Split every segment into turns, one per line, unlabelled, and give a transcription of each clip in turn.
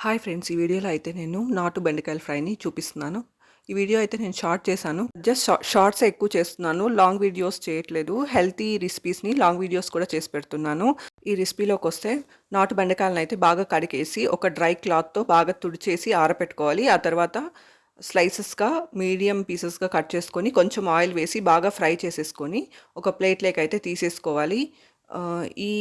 Hi friends, ఈ వీడియోలో అయితే నేను నాటు బెండకాయల ఫ్రైని చూపిస్తున్నాను. ఈ వీడియో అయితే నేను షార్ట్ చేశాను. జస్ట్ షార్ట్స్ ఎక్కువ చేస్తున్నాను, లాంగ్ వీడియోస్ చేయట్లేదు. హెల్తీ రెసిపీస్ని లాంగ్ వీడియోస్ కూడా చేసి పెడుతున్నాను. ఈ రెసిపీలోకి వస్తే నాటు బెండకాయలను అయితే బాగా కడిగేసి ఒక డ్రై క్లాత్తో బాగా తుడిచేసి ఆరబెట్టుకోవాలి. ఆ తర్వాత స్లైసెస్గా మీడియం పీసెస్గా కట్ చేసుకొని కొంచెం ఆయిల్ వేసి బాగా ఫ్రై చేసేసుకొని ఒక ప్లేట్లోకి అయితే తీసేసుకోవాలి. ఈ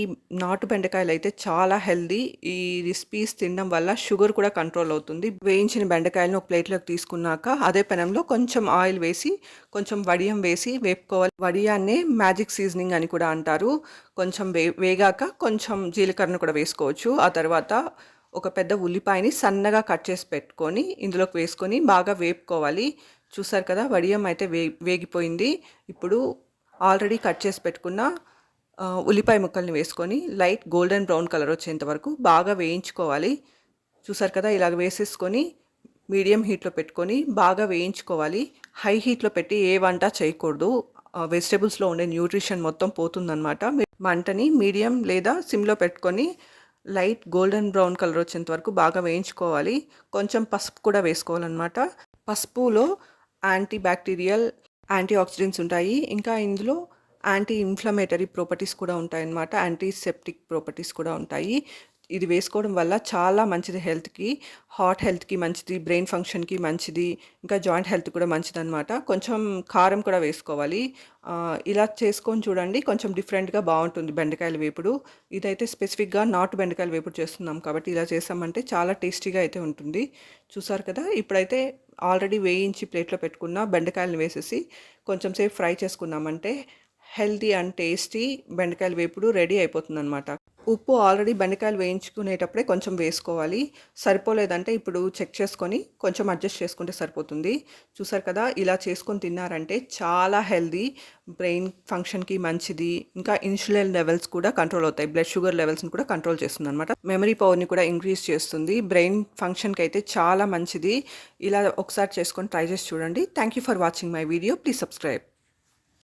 నాటు బెండకాయలు అయితే చాలా హెల్దీ. ఈ రెసిపీస్ తినడం వల్ల షుగర్ కూడా కంట్రోల్ అవుతుంది. వేయించిన బెండకాయలను ఒక ప్లేట్లోకి తీసుకున్నాక అదే పెనంలో కొంచెం ఆయిల్ వేసి కొంచెం వడియం వేసి వేపుకోవాలి. వడియాన్నే మ్యాజిక్ సీజనింగ్ అని కూడా అంటారు. కొంచెం వేగాక కొంచెం జీలకర్రను కూడా వేసుకోవచ్చు. ఆ తర్వాత ఒక పెద్ద ఉల్లిపాయని సన్నగా కట్ చేసి పెట్టుకొని ఇందులోకి వేసుకొని బాగా వేపుకోవాలి. చూసారు కదా, వడియం అయితే వేగిపోయింది. ఇప్పుడు ఆల్రెడీ కట్ చేసి పెట్టుకున్న ఉల్లిపాయ ముక్కల్ని వేసుకొని లైట్ గోల్డెన్ బ్రౌన్ కలర్ వచ్చేంత వరకు బాగా వేయించుకోవాలి. చూసారు కదా, ఇలాగ వేసేసుకొని మీడియం హీట్లో పెట్టుకొని బాగా వేయించుకోవాలి. హై హీట్లో పెట్టి ఏ వంట చేయకూడదు. వెజిటేబుల్స్లో ఉండే న్యూట్రిషన్ మొత్తం పోతుందన్నమాట. మంటని మీడియం లేదా సిమ్లో పెట్టుకొని లైట్ గోల్డెన్ బ్రౌన్ కలర్ వచ్చేంత వరకు బాగా వేయించుకోవాలి. కొంచెం పసుపు కూడా వేసుకోవాలన్నమాట. పసుపులో యాంటీ బ్యాక్టీరియల్, యాంటీ ఆక్సిడెంట్స్ ఉంటాయి. ఇంకా ఇందులో యాంటీ ఇన్ఫ్లమేటరీ ప్రాపర్టీస్ కూడా ఉంటాయన్నమాట. యాంటీసెప్టిక్ ప్రాపర్టీస్ కూడా ఉంటాయి. ఇది వేసుకోవడం వల్ల చాలా మంచిది హెల్త్కి. హార్ట్ హెల్త్కి మంచిది, బ్రెయిన్ ఫంక్షన్కి మంచిది, ఇంకా జాయింట్ హెల్త్ కూడా మంచిది అనమాట. కొంచెం కారం కూడా వేసుకోవాలి. ఇలా చేసుకొని చూడండి, కొంచెం డిఫరెంట్గా బాగుంటుంది బెండకాయల వేపుడు. ఇదైతే స్పెసిఫిక్గా నాటు బెండకాయల వేపుడు చేస్తున్నాం కాబట్టి ఇలా చేసామంటే చాలా టేస్టీగా అయితే ఉంటుంది. చూసారు కదా, ఇప్పుడైతే ఆల్రెడీ వేయించి ప్లేట్లో పెట్టుకున్న బెండకాయలను వేసేసి కొంచెం సేపు ఫ్రై చేసుకున్నామంటే హెల్తీ అండ్ టేస్టీ బెండకాయల వేపుడు రెడీ అయిపోతుంది అనమాట. ఉప్పు ఆల్రెడీ బెండకాయలు వేయించుకునేటప్పుడే కొంచెం వేసుకోవాలి. సరిపోలేదంటే ఇప్పుడు చెక్ చేసుకొని కొంచెం అడ్జస్ట్ చేసుకుంటే సరిపోతుంది. చూసారు కదా, ఇలా చేసుకొని తిన్నారంటే చాలా హెల్దీ, బ్రెయిన్ ఫంక్షన్కి మంచిది. ఇంకా ఇన్సులిన్ లెవెల్స్ కూడా కంట్రోల్ అవుతాయి. బ్లడ్ షుగర్ లెవెల్స్ని కూడా కంట్రోల్ చేస్తుంది అనమాట. మెమరీ పవర్ని కూడా ఇంక్రీజ్ చేస్తుంది. బ్రెయిన్ ఫంక్షన్కి అయితే చాలా మంచిది. ఇలా ఒకసారి చేసుకొని ట్రై చేసి చూడండి. Thank you for watching my video. Please subscribe.